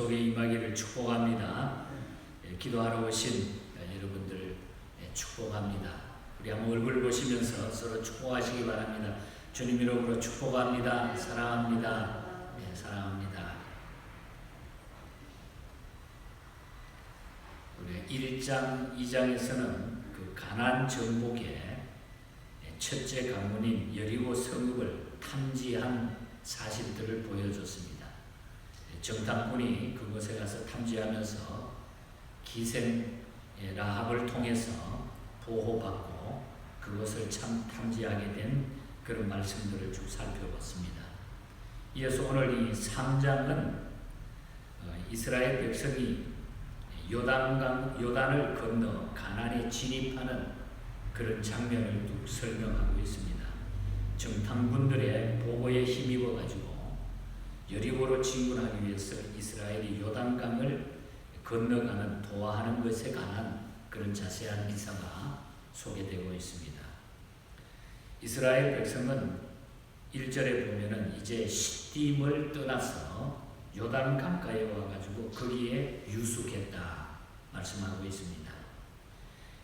속에 임하기를 축복합니다. 기도하러 오신 여러분들 축복합니다. 우리 한번 얼굴 보시면서 서로 축복하시기 바랍니다. 주님 이름으로 축복합니다. 사랑합니다. 사랑합니다. 우리 1장, 2장에서는 그 가나안 정복의 첫째 강문인 여리고 성읍을 탐지한 사실들을 보여줬습니다. 정탐꾼이 그곳에 가서 탐지하면서 기생 라합을 통해서 보호받고 그것을 참 탐지하게 된 그런 말씀들을 쭉 살펴봤습니다. 이어서 오늘 이 3장은 이스라엘 백성이 요단을 건너 가나안에 진입하는 그런 장면을 쭉 설명하고 있습니다. 정탐꾼들의 보고에 힘입어 가지고 여리고로 진군하기 위해서 이스라엘이 요단강을 건너가는 도와하는 것에 관한 그런 자세한 기사가 소개되고 있습니다. 이스라엘 백성은 1절에 보면은 이제 시딤을 떠나서 요단 강가에 와가지고 거기에 유숙했다 말씀하고 있습니다.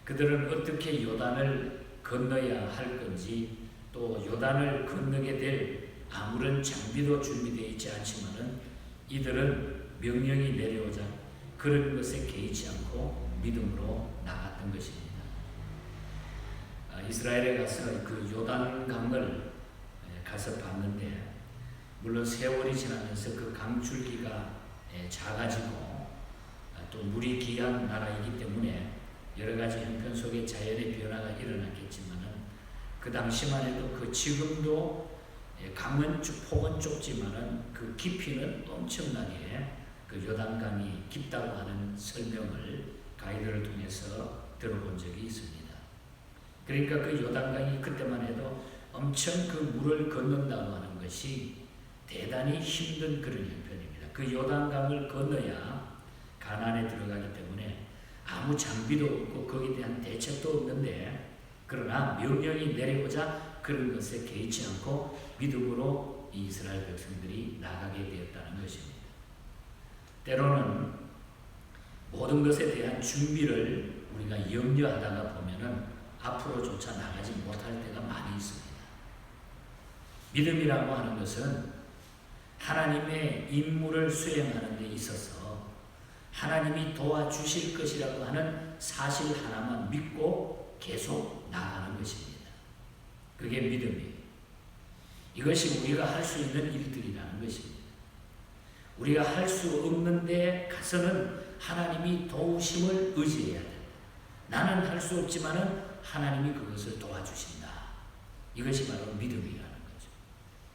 그들은 어떻게 요단을 건너야 할 건지 또 요단을 건너게 될 아무런 장비도 준비되어 있지 않지만은 이들은 명령이 내려오자 그런 것에 개의치 않고 믿음으로 나갔던 것입니다. 이스라엘에 가서 그 요단강을 가서 봤는데 물론 세월이 지나면서 그 강줄기가 작아지고 또 물이 귀한 나라이기 때문에 여러 가지 형편 속에 자연의 변화가 일어났겠지만은 그 당시만 해도 그 지금도 강은 폭은 좁지만은 그 깊이는 엄청나게 그 요단강이 깊다고 하는 설명을 가이드를 통해서 들어본 적이 있습니다. 그러니까 그 요단강이 그때만 해도 엄청 그 물을 건넌다고 하는 것이 대단히 힘든 그런 형편입니다. 그 요단강을 건너야 가나안에 들어가기 때문에 아무 장비도 없고 거기에 대한 대책도 없는데 그러나 명령이 내려오자 그런 것에 개의치 않고 믿음으로 이스라엘 백성들이 나가게 되었다는 것입니다. 때로는 모든 것에 대한 준비를 우리가 염려하다가 보면은 앞으로조차 나가지 못할 때가 많이 있습니다. 믿음이라고 하는 것은 하나님의 임무를 수행하는 데 있어서 하나님이 도와주실 것이라고 하는 사실 하나만 믿고 계속 나가는 것입니다. 그게 믿음이에요. 이것이 우리가 할 수 있는 일들이라는 것입니다. 우리가 할 수 없는 데 가서는 하나님이 도우심을 의지해야 된다. 나는 할 수 없지만은 하나님이 그것을 도와주신다. 이것이 바로 믿음이라는 거죠.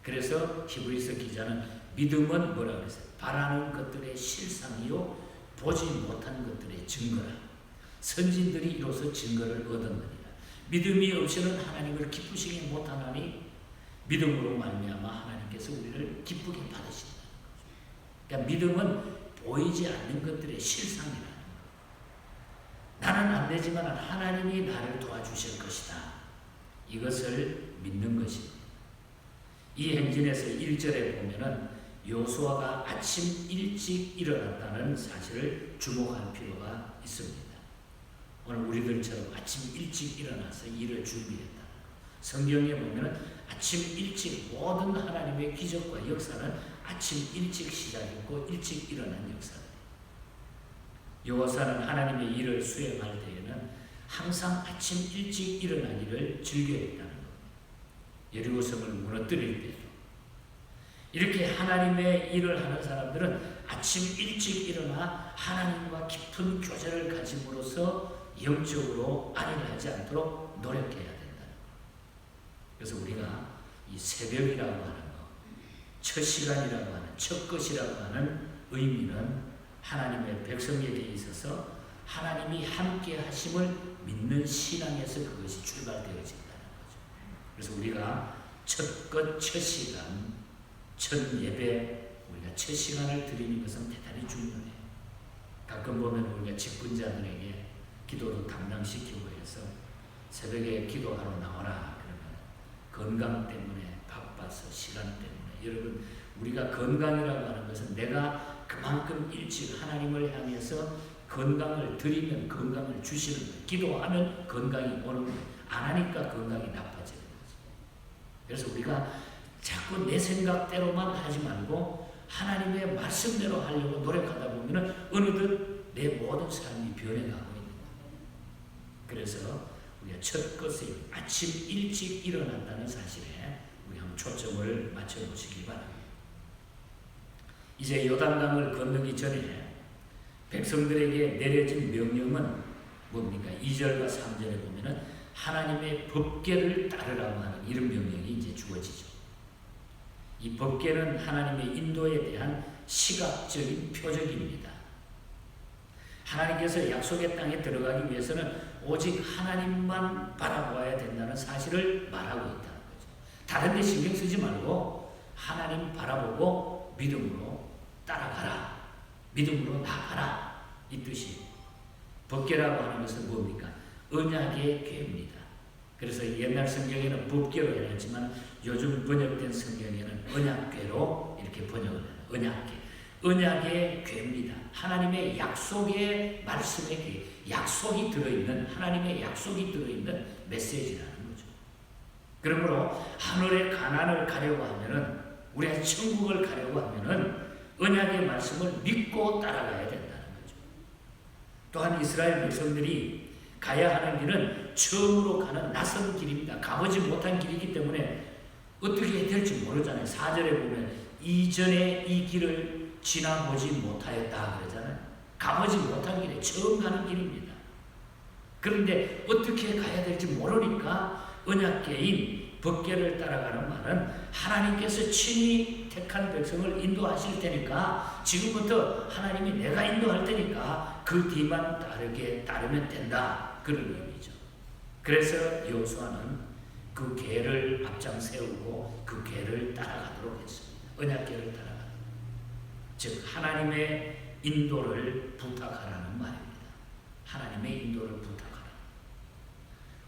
그래서 히브리서 기자는 믿음은 뭐라고 그랬어요? 바라는 것들의 실상이요 보지 못한 것들의 증거라. 선진들이 이로써 증거를 얻었느니라. 믿음이 없이는 하나님을 기쁘시게 못하나니 믿음으로 말미암아 하나님께서 우리를 기쁘게 받으신다는 거죠. 그러니까 믿음은 보이지 않는 것들의 실상이라는 거예요. 나는 안 되지만 하나님이 나를 도와주실 것이다. 이것을 믿는 것입니다. 이 행진에서 1절에 보면은 여호수아가 아침 일찍 일어났다는 사실을 주목할 필요가 있습니다. 오늘 우리들처럼 아침 일찍 일어나서 일을 준비했다. 성경에 보면 아침 일찍 모든 하나님의 기적과 역사는 아침 일찍 시작했고 일찍 일어난 역사다. 여호수아는 하나님의 일을 수행할 때에는 항상 아침 일찍 일어나기를 즐겨했다는 겁니다. 여리고 성을 무너뜨릴 때도 이렇게 하나님의 일을 하는 사람들은 아침 일찍 일어나 하나님과 깊은 교제를 가짐으로써 영적으로 안위를 하지 않도록 노력해야 된다는 거예요. 그래서 우리가 이 새벽이라고 하는 것, 첫 시간이라고 하는, 첫 것이라고 하는 의미는 하나님의 백성에게 있어서 하나님이 함께 하심을 믿는 신앙에서 그것이 출발되어진다는 거죠. 그래서 우리가 첫 것, 첫 시간, 첫 예배, 우리가 첫 시간을 드리는 것은 대단히 중요해요. 가끔 보면 우리가 직분자들에게 기도도 담당시키고 해서 새벽에 기도하러 나와라 그러면 건강 때문에 바빠서 시간 때문에 여러분 우리가 건강이라고 하는 것은 내가 그만큼 일찍 하나님을 향해서 건강을 드리면 건강을 주시는 거예요. 기도하면 건강이 오는 거예요. 안 하니까 건강이 나빠지는 거죠. 그래서 우리가 자꾸 내 생각대로만 하지 말고 하나님의 말씀대로 하려고 노력하다 보면 어느덧 내 모든 삶이 변해가고 있는 거예요. 그래서 우리가 첫 것이 아침 일찍 일어난다는 사실에 우리 한번 초점을 맞춰보시기 바랍니다. 이제 요단강을 건너기 전에 백성들에게 내려진 명령은 뭡니까? 2절과 3절에 보면은 하나님의 법궤를 따르라고 하는 이런 명령이 이제 주어지죠. 이 법궤는 하나님의 인도에 대한 시각적인 표적입니다. 하나님께서 약속의 땅에 들어가기 위해서는 오직 하나님만 바라보아야 된다는 사실을 말하고 있다는 거죠. 다른 데 신경 쓰지 말고 하나님 바라보고 믿음으로 따라가라. 믿음으로 나가라. 이 뜻이 법궤라고 하는 것은 뭡니까? 언약의 궤입니다. 그래서 옛날 성경에는 법궤로 해놨지만 요즘 번역된 성경에는 언약궤로 이렇게 번역을 해요. 언약궤. 언약의 궤입니다. 하나님의 약속의 말씀의 궤. 약속이 들어있는 하나님의 약속이 들어있는 메시지라는 거죠. 그러므로 하늘의 가난을 가려고 하면은 우리가 천국을 가려고 하면은 언약의 말씀을 믿고 따라가야 된다는 거죠. 또한 이스라엘 백성들이 가야 하는 길은 처음으로 가는 낯선 길입니다. 가보지 못한 길이기 때문에 어떻게 될지 모르잖아요. 4절에 보면 이전에 이 길을 지나보지 못하였다 그러잖아요. 가보지 못한 길에 처음 가는 길입니다. 그런데 어떻게 가야 될지 모르니까 언약궤인 법궤를 따라가는 말은 하나님께서 친히 택한 백성을 인도하실 테니까 지금부터 하나님이 내가 인도할 테니까 그 뒤만 따르면 된다. 그런 의미죠. 그래서 여호수아는 그 궤를 앞장 세우고 그 궤를 따라가도록 했습니다. 언약궤를 따라가도록. 즉 하나님의 인도를 부탁하라는 말입니다. 하나님의 인도를 부탁하라.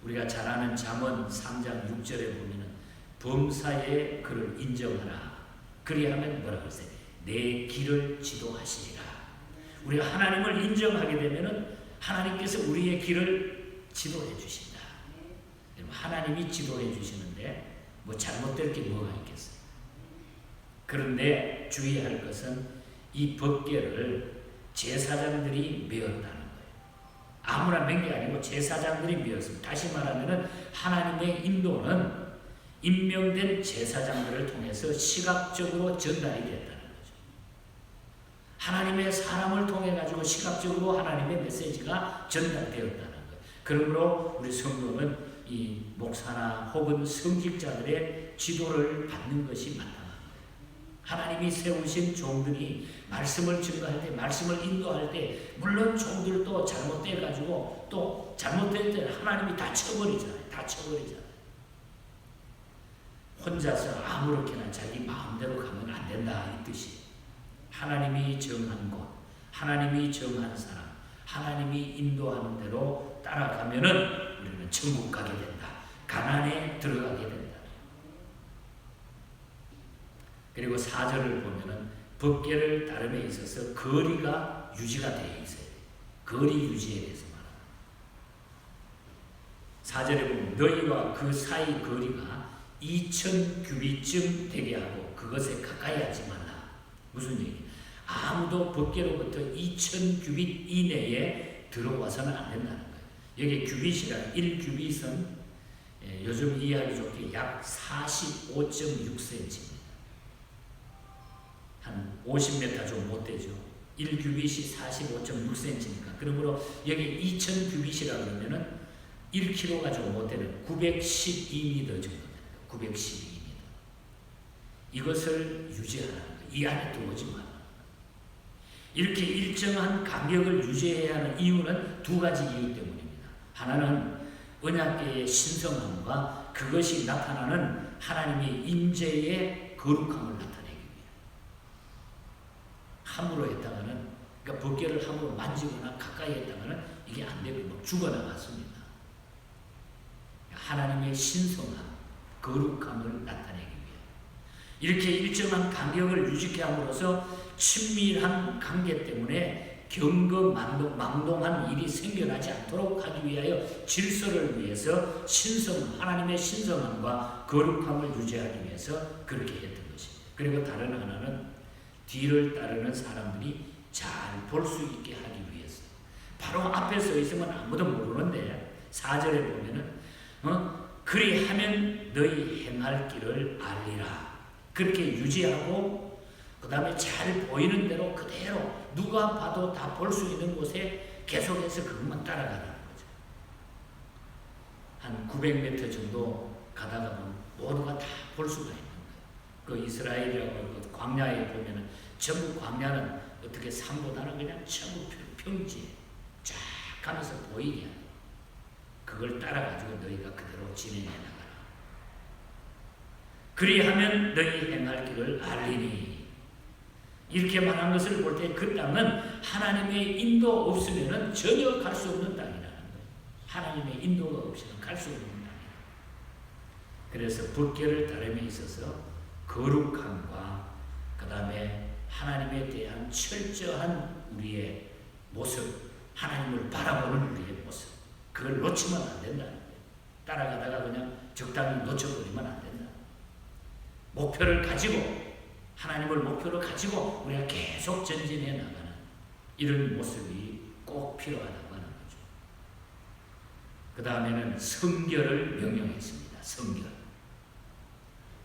우리가 잘 아는 잠언 3장 6절에 보면은 범사에 그를 인정하라. 그리하면 뭐라고 했어요? 내 길을 지도하시리라. 우리가 하나님을 인정하게 되면은 하나님께서 우리의 길을 지도해 주신다. 하나님이 지도해 주시는데 뭐 잘못될 게 뭐가 있겠어요? 그런데 주의할 것은 이 법궤를 제사장들이 메었다는 거예요. 아무나 맨 게 아니고 제사장들이 메었습니다. 다시 말하면 하나님의 인도는 임명된 제사장들을 통해서 시각적으로 전달이 됐다는 거죠. 하나님의 사람을 통해 가지고 시각적으로 하나님의 메시지가 전달되었다는 거예요. 그러므로 우리 성도는 이 목사나 혹은 성직자들의 지도를 받는 것이 마땅합니다. 하나님이 세우신 종들이 말씀을 증거할 때, 말씀을 인도할 때, 물론 종들도 잘못돼 가지고 또 잘못될 때 하나님이 다 쳐버리잖아요. 다 쳐버리잖아요. 혼자서 아무렇게나 자기 마음대로 가면 안 된다 이 뜻이. 하나님이 정한 곳, 하나님이 정한 사람, 하나님이 인도하는 대로 따라가면은 우리는 천국 가게 된다. 가나안에 들어가게 된다. 그리고 4절을 보면은 법궤를 따름에 있어서 거리가 유지가 되어 있어요. 거리 유지에 대해서 말합니다. 4절에 보면 너희와 그 사이 거리가 2000규빗쯤 되게 하고 그것에 가까이 하지 말라. 무슨 얘기? 아무도 법궤로부터 2000규빗 이내에 들어와서는 안 된다는 거예요. 여기 규빗이라 1규빗은 요즘 이해하기 좋게 약 45.6cm입니다. 한 50m 좀 못 되죠. 1규빗이 45.6cm니까. 그러므로 여기 2000규빗이라 그러면은 1kg가 좀 못 되는 912m 정도 됩니다. 912m. 이것을 유지하라는 거예요. 이 안에 들어오지 마라. 이렇게 일정한 간격을 유지해야 하는 이유는 두 가지 이유 때문입니다. 하나는 언약궤의 신성함과 그것이 나타나는 하나님의 임재의 거룩함을 나타내기 위해. 함부로 했다가는, 그러니까 법궤를 함부로 만지거나 가까이 했다가는 이게 안 되고 막 죽어나갔습니다. 하나님의 신성함, 거룩함을 나타내기 위해. 이렇게 일정한 간격을 유지케 함으로써 친밀한 관계 때문에 경거망동한 일이 생겨나지 않도록 하기 위하여 질서를 위해서 하나님의 신성함과 거룩함을 유지하기 위해서 그렇게 했던 것입니다. 그리고 다른 하나는 뒤를 따르는 사람들이 잘 볼 수 있게 하기 위해서. 바로 앞에 서 있으면 아무도 모르는데 4절에 보면은 그리하면 너희 행할 길을 알리라. 그렇게 유지하고 그 다음에 잘 보이는 대로 그대로 누가 봐도 다 볼 수 있는 곳에 계속해서 그것만 따라가라는 거죠. 한 900m 정도 가다가 보면 모두가 다 볼 수가 있는 거예요. 그 이스라엘이라고 그 광야에 보면은 전부 광야는 어떻게 산보다는 그냥 전부 평지에 쫙 가면서 보이게 하는 그걸 따라가지고 너희가 그대로 진행해 나가라. 그리하면 너희 행할 길을 알리니. 이렇게 말한 것을 볼 때 그 땅은 하나님의 인도 없으면 전혀 갈 수 없는 땅이라는 거예요. 하나님의 인도가 없이는 갈 수 없는 땅이에요. 그래서 법궤를 따름에 있어서 거룩함과 그 다음에 하나님에 대한 철저한 우리의 모습, 하나님을 바라보는 우리의 모습, 그걸 놓치면 안 된다는 거예요. 따라가다가 그냥 적당히 놓쳐버리면 안 된다. 목표를 가지고, 하나님을 목표로 가지고 우리가 계속 전진해 나가는 이런 모습이 꼭 필요하다고 하는 거죠. 그 다음에는 성결을 명령했습니다. 성결.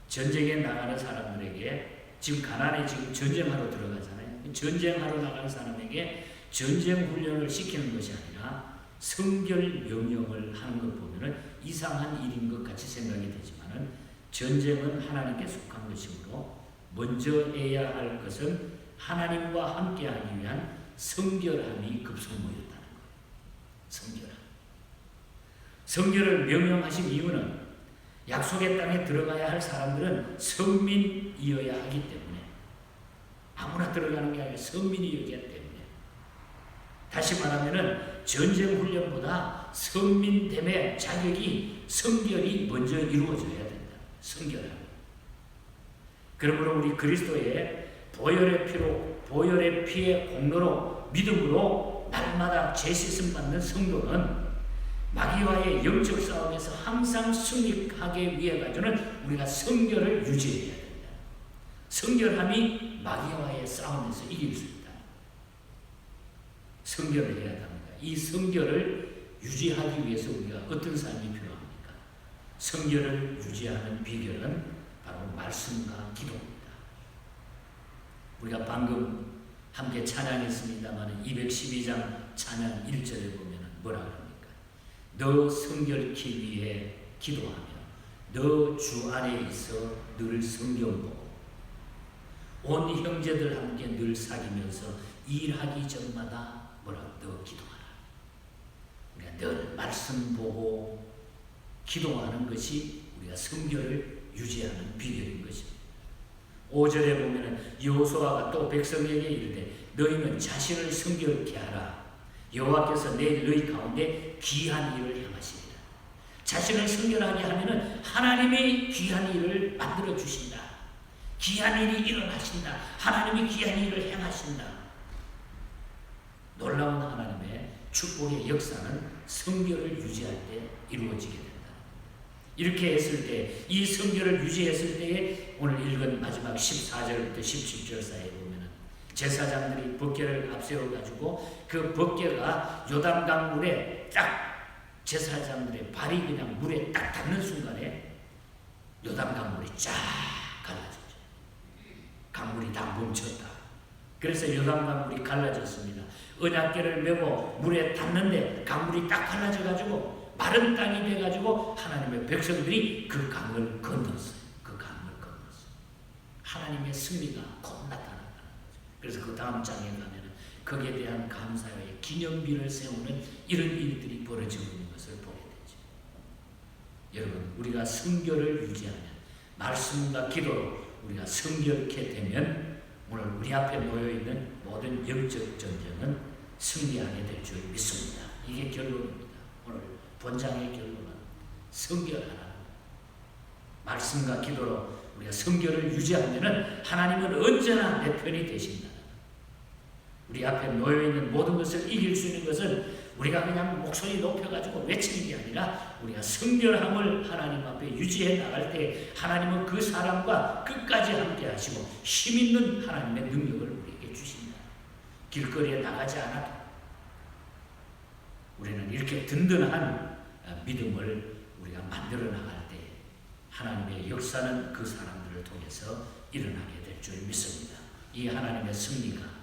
전쟁에 나가는 사람들에게 지금 가나안에 지금 전쟁하러 들어가잖아요. 전쟁하러 나가는 사람에게 전쟁 훈련을 시키는 것이 아니라 성결 명령을 하는 걸 보면은 이상한 일인 것 같이 생각이 되지만은 전쟁은 하나님께 속한 것이므로 먼저 해야 할 것은 하나님과 함께하기 위한 성결함이 급선무였다는 거예요. 성결함. 성결을 명령하신 이유는 약속의 땅에 들어가야 할 사람들은 성민이어야 하기 때문에, 아무나 들어가는 게 아니라 성민이어야 때문에, 다시 말하면은 전쟁 훈련보다 성민됨의 자격이 성결이 먼저 이루어져야 된다. 성결함. 그러므로 우리 그리스도의 보혈의 피의 공로로 믿음으로 날마다 재시씀 받는 성도는 마귀와의 영적 싸움에서 항상 승리하게 위해 가지고는 우리가 성결을 유지해야 된다. 성결함이 마귀와의 싸움에서 이길 수 있다. 성결을 해야 합니다. 이 성결을 유지하기 위해서 우리가 어떤 삶이 필요합니까? 성결을 유지하는 비결은 바로 말씀과 기도입니다. 우리가 방금 함께 찬양했습니다만 212장 찬양 1절에 보면 뭐라고 합니까? 너 성결케 위해 기도하며 너 주 안에 있어 늘 성경 보고 온 형제들 함께 늘 사귀면서 일하기 전마다 뭐라고 너 기도하라. 우리가 늘 말씀 보고 기도하는 것이 우리가 성결을 유지하는 비결인 것입니다. 5절에 보면 여호수아가 또 백성에게 이르되 너희는 자신을 성결케 하라. 여호와께서 내일 너희 가운데 귀한 일을 행하시리라. 자신을 성결하게 하면은 하나님이 귀한 일을 만들어 주신다. 귀한 일이 일어나신다. 하나님이 귀한 일을 행하신다. 놀라운 하나님의 축복의 역사는 성결을 유지할 때 이루어지게 된다. 이렇게 했을 때, 이 성결을 유지했을 때에 오늘 읽은 마지막 14절부터 17절 사이에 보면은 제사장들이 법궤를 앞세워가지고 그 법궤가 요단강물에 딱 제사장들의 발이 그냥 물에 딱 닿는 순간에 요단강물이 쫙 갈라졌죠. 강물이 다 멈췄다. 그래서 요단강물이 갈라졌습니다. 언약궤를 메고 물에 닿는데 강물이 딱 갈라져가지고 마른 땅이 돼가지고 하나님의 백성들이 그 강을 건넜어요. 그 강을 건넜어요. 하나님의 승리가 곧 나타났다는 거죠. 그래서 그 다음 장에 가면은 거기에 대한 감사의 기념비를 세우는 이런 일들이 벌어지고 있는 것을 보게 되죠. 여러분, 우리가 성결을 유지하면, 말씀과 기도로 우리가 성결케 되면 오늘 우리 앞에 놓여있는 모든 영적 전쟁은 승리하게 될 줄 믿습니다. 이게 결론입니다. 오늘 본장의 결론은 성결하라. 말씀과 기도로 우리가 성결을 유지하면 하나님은 언제나 내 편이 되신다. 우리 앞에 놓여있는 모든 것을 이길 수 있는 것은 우리가 그냥 목소리 높여가지고 외치는 게 아니라 우리가 성결함을 하나님 앞에 유지해 나갈 때 하나님은 그 사람과 끝까지 함께 하시고 힘있는 하나님의 능력을 우리에게 주십니다. 길거리에 나가지 않아도 우리는 이렇게 든든한 믿음을 우리가 만들어 나갈 때 하나님의 역사는 그 사람들을 통해서 일어나게 될 줄 믿습니다. 이 하나님의 승리가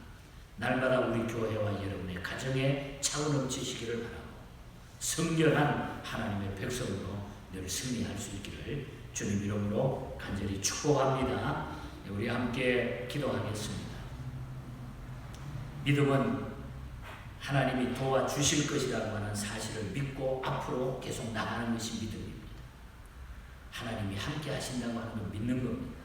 날마다 우리 교회와 여러분의 가정에 차고 넘치시기를 바라고 성결한 하나님의 백성으로 늘 승리할 수 있기를 주님 이름으로 간절히 축복합니다. 우리 함께 기도하겠습니다. 믿음은 하나님이 도와주실 것이라고 하는 사실을 믿고 앞으로 계속 나가는 것이 믿음입니다. 하나님이 함께 하신다고 하는 걸 믿는 겁니다.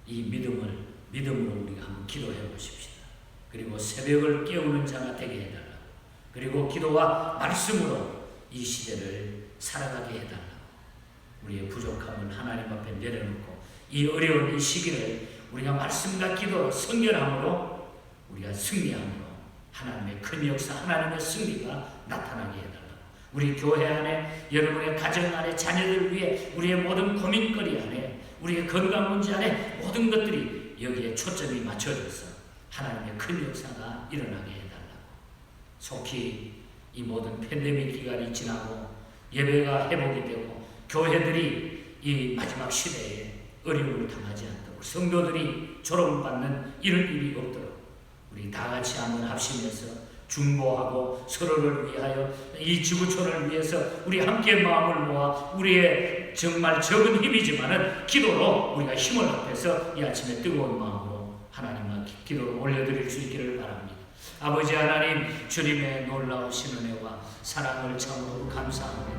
이 믿음으로 우리가 한번 기도해 보십시다. 그리고 새벽을 깨우는 자가 되게 해달라고. 그리고 기도와 말씀으로 이 시대를 살아가게 해달라고. 우리의 부족함은 하나님 앞에 내려놓고 이 어려운 이 시기를 우리가 말씀과 기도로 성결함으로 우리가 승리함으로 하나님의 큰 역사, 하나님의 승리가 나타나게 해달라고. 우리 교회 안에, 여러분의 가정 안에, 자녀들 위해, 우리의 모든 고민거리 안에, 우리의 건강 문제 안에 모든 것들이 여기에 초점이 맞춰져서 하나님의 큰 역사가 일어나게 해달라고. 속히 이 모든 팬데믹 기간이 지나고 예배가 회복이 되고 교회들이 이 마지막 시대에 어려움을 당하지 않도록, 성도들이 졸업을 받는 이런 일이 없도록 우리 다 같이 한번 합심해서 중보하고 서로를 위하여 이 지구촌을 위해서 우리 함께 마음을 모아 우리의 정말 적은 힘이지만은 기도로 우리가 힘을 합해서 이 아침에 뜨거운 마음으로 하나님과 기도를 올려드릴 수 있기를 바랍니다. 아버지 하나님, 주님의 놀라우신 은혜와 사랑을 참으로 감사합니다.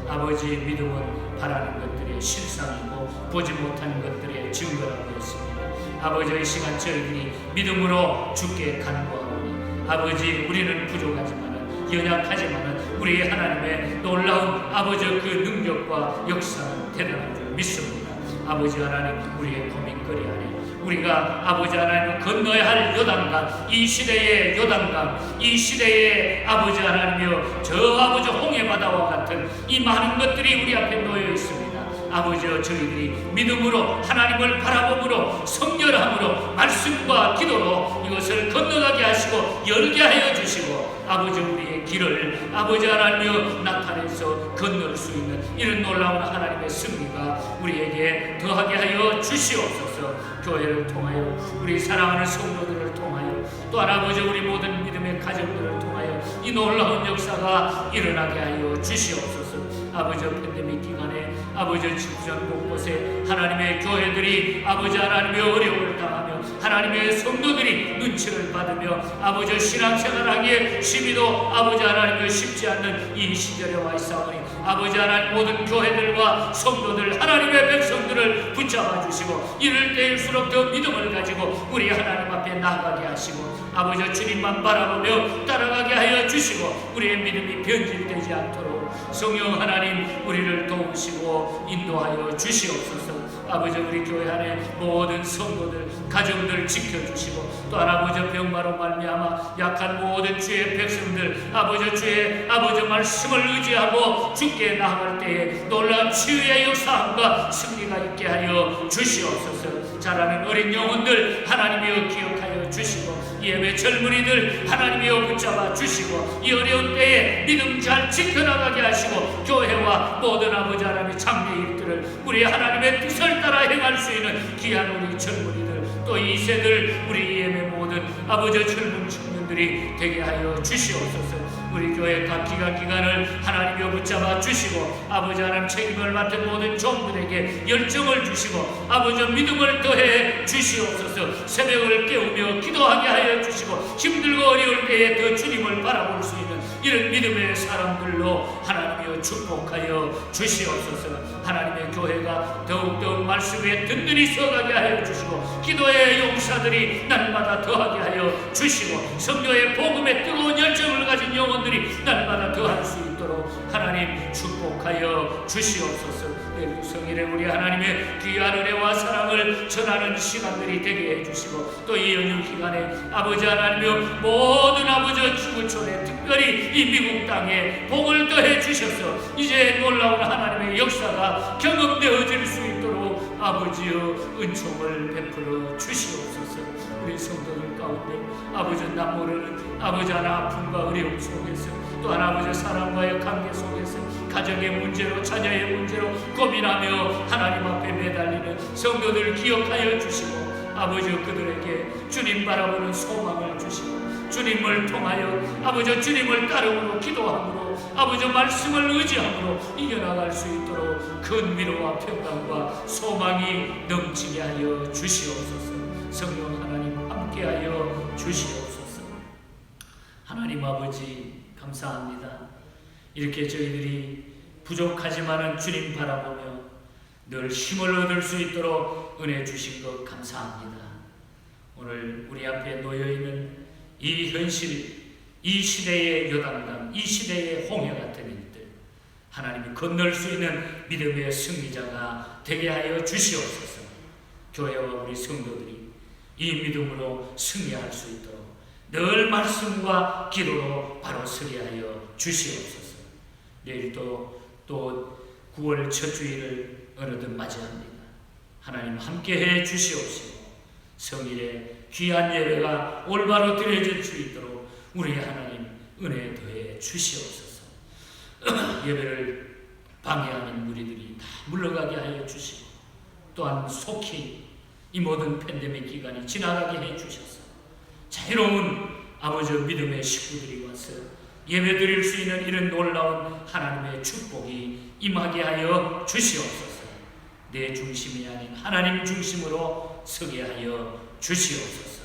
아버지, 믿음은 바라는 것들의 실상이고 보지 못한 것들의 증거라고 했습니다. 아버지의 시간 저희들이 믿음으로 주께 간구하오니 아버지, 우리는 부족하지만은 연약하지만은 우리 하나님의 놀라운 아버지 그 능력과 역사는 대단한 줄 믿습니다. 아버지 하나님, 우리의 고민거리 안에 우리가 아버지 하나님 건너야 할 요단강, 이 시대의 요단강, 이 시대의 아버지 하나님이여 저 아버지 홍해바다와 같은 이 많은 것들이 우리 앞에 놓여 있습니다. 아버지여, 저희들이 믿음으로 하나님을 바라봄으로 성결함으로 말씀과 기도로 이것을 건너가게 하시고 열게 하여 주시고 아버지 우리의 길을 아버지 하나님이여 나타내서 건널 수 있는 이런 놀라운 하나님의 승리가 우리에게 더하게 하여 주시옵소서. 교회를 통하여 우리 사랑하는 성도들을 통하여 또한 아버지 우리 모든 믿음의 가정들을 통하여 이 놀라운 역사가 일어나게 하여 주시옵소서. 아버지 팬데믹 기간에 아버지 지구전 곳곳에 하나님의 교회들이 아버지 하나님의 어려움을 당하며 하나님의 성도들이 눈치를 받으며 아버지 신앙생활하기에 심히도 아버지 하나님의 쉽지 않는 이 시절에 와 있사오니 아버지 하나님 모든 교회들과 성도들 하나님의 백성들을 붙잡아 주시고 이럴 때일수록 더 믿음을 가지고 우리 하나님 앞에 나아가게 하시고 아버지 주님만 바라보며 따라가게 하여 주시고 우리의 믿음이 변질되지 않도록 성령 하나님 우리를 도우시고 인도하여 주시옵소서. 아버지 우리 교회 안에 모든 성도들 가정들 지켜주시고 또 아버지 병마로 말미암아 약한 모든 주의 백성들 아버지 주의 아버지 말씀을 의지하고 주께 나아갈 때에 놀라운 치유의 역사함과 승리가 있게 하여 주시옵소서. 자라는 어린 영혼들 하나님이여 기억하여 주시고 예배 젊은이들 하나님이여 붙잡아 주시고 이 어려운 때에 믿음 잘 지켜나가게 하시고 교회와 모든 아버지 하나님의 장래 일들을 우리 하나님의 뜻을 따라 행할 수 있는 귀한 우리 젊은이들 또 이 세들 우리 예배 모든 아버지 젊은 청년들이 되게 하여 주시옵소서. 우리 교회 각 기간을 하나님이여 붙잡아 주시고 아버지 하나님 책임을 맡은 모든 종들에게 열정을 주시고 아버지 믿음을 더해 주시옵소서. 새벽을 깨우며 기도하게 하여 주시고 힘들고 어려울 때에 더 주님을 바라볼 수 있는 이런 믿음의 사람들로 하나님이여 축복하여 주시옵소서. 하나님의 교회가 더욱더욱 말씀에 든든히 서가게 하여 주시고 기도의 용사들이 날마다 더하게 하여 주시고 성교의 복음에 뜨거운 열정을 가진 영혼들이 날마다 더할 수 있도록 하나님 축복하여 주시옵소서. 내일 성일에 우리 하나님의 귀한 은혜와 사랑을 전하는 시간들이 되게 해주시고, 또 이 연휴 기간에 아버지 하나님의 모든 아버지 지구촌에, 특별히 이 미국 땅에 복을 더해 주셔서 이제 놀라운 하나님의 역사가 경험되어질 수 있도록 아버지여 은총을 베풀어 주시옵소서. 우리 성도들 가운데 아버지 남 모르는 아버지 하나 아픔과 어려움 속에서, 또 하나 아버지 사람과의 관계 속에서 가정의 문제로, 자녀의 문제로 고민하며 하나님 앞에 매달리는 성도들 기억하여 주시고, 아버지 그들에게 주님 바라보는 소망을 주시고, 주님을 통하여 아버지 주님을 따름으로 기도함으로 아버지 말씀을 의지함으로 이겨나갈 수 있도록 큰 위로와 평강과 소망이 넘치게 하여 주시옵소서. 성령 하나님 함께하여 주시옵소서. 하나님 아버지 감사합니다. 이렇게 저희들이 부족하지만은 주님 바라보며 늘 힘을 얻을 수 있도록 은혜 주신 것 감사합니다. 오늘 우리 앞에 놓여있는 이 현실, 이 시대의 요단강, 이 시대의 홍해 같은 일들, 하나님이 건널 수 있는 믿음의 승리자가 되게 하여 주시옵소서. 교회와 우리 성도들이 이 믿음으로 승리할 수 있도록 늘 말씀과 기도로 바로 서게 하여 주시옵소서. 내일도 또 9월 첫 주일을 어느덧 맞이합니다. 하나님 함께해 주시옵시고, 성일의 귀한 예배가 올바로 드려질 수 있도록 우리 하나님 은혜 더해 주시옵소서. 예배를 방해하는 무리들이 다 물러가게 하여 주시고, 또한 속히 이 모든 팬데믹 기간이 지나가게 해 주셔서 자유로운 아버지 믿음의 식구들이 와서 예배 드릴 수 있는 이런 놀라운 하나님의 축복이 임하게 하여 주시옵소서. 내 중심이 아닌 하나님 중심으로 서게 하여 주시옵소서.